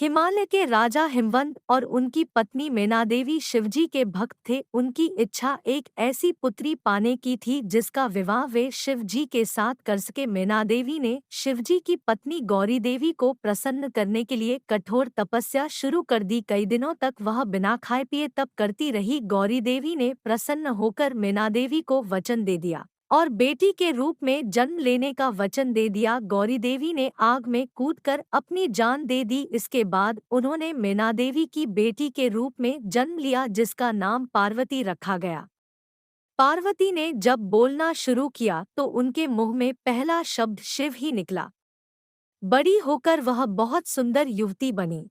हिमालय के राजा हिमवंत और उनकी पत्नी मैनादेवी शिवजी के भक्त थे। उनकी इच्छा एक ऐसी पुत्री पाने की थी जिसका विवाह वे शिवजी के साथ कर सके। मैनादेवी ने शिवजी की पत्नी गौरी देवी को प्रसन्न करने के लिए कठोर तपस्या शुरू कर दी। कई दिनों तक वह बिना खाए पिए तप करती रही। गौरी देवी ने प्रसन्न होकर मैनादेवी को वचन दे दिया और बेटी के रूप में जन्म लेने का वचन दे दिया। गौरी देवी ने आग में कूदकर अपनी जान दे दी। इसके बाद उन्होंने मैनादेवी की बेटी के रूप में जन्म लिया जिसका नाम पार्वती रखा गया। पार्वती ने जब बोलना शुरू किया तो उनके मुंह में पहला शब्द शिव ही निकला। बड़ी होकर वह बहुत सुंदर युवती बनी।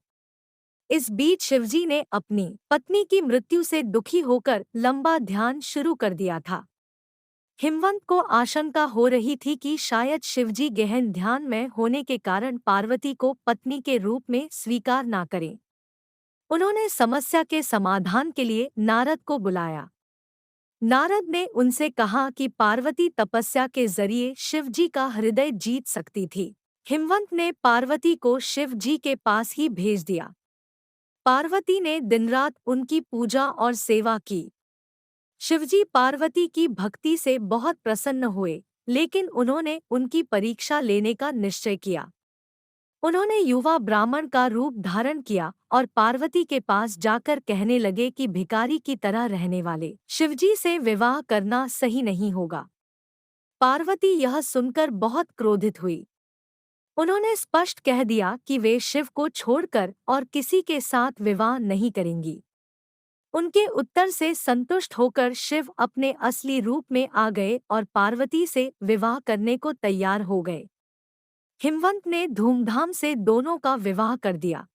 इस बीच शिवजी ने अपनी पत्नी की मृत्यु से दुखी होकर लंबा ध्यान शुरू कर दिया था। हिमवंत को आशंका हो रही थी कि शायद शिवजी गहन ध्यान में होने के कारण पार्वती को पत्नी के रूप में स्वीकार ना करें। उन्होंने समस्या के समाधान के लिए नारद को बुलाया। नारद ने उनसे कहा कि पार्वती तपस्या के जरिए शिवजी का हृदय जीत सकती थी। हिमवंत ने पार्वती को शिवजी के पास ही भेज दिया। पार्वती ने दिनरात उनकी पूजा और सेवा की। शिवजी पार्वती की भक्ति से बहुत प्रसन्न हुए, लेकिन उन्होंने उनकी परीक्षा लेने का निश्चय किया। उन्होंने युवा ब्राह्मण का रूप धारण किया और पार्वती के पास जाकर कहने लगे कि भिखारी की तरह रहने वाले शिवजी से विवाह करना सही नहीं होगा। पार्वती यह सुनकर बहुत क्रोधित हुई। उन्होंने स्पष्ट कह दिया कि वे शिव को छोड़कर और किसी के साथ विवाह नहीं करेंगी। उनके उत्तर से संतुष्ट होकर शिव अपने असली रूप में आ गए और पार्वती से विवाह करने को तैयार हो गए। हिमवंत ने धूमधाम से दोनों का विवाह कर दिया।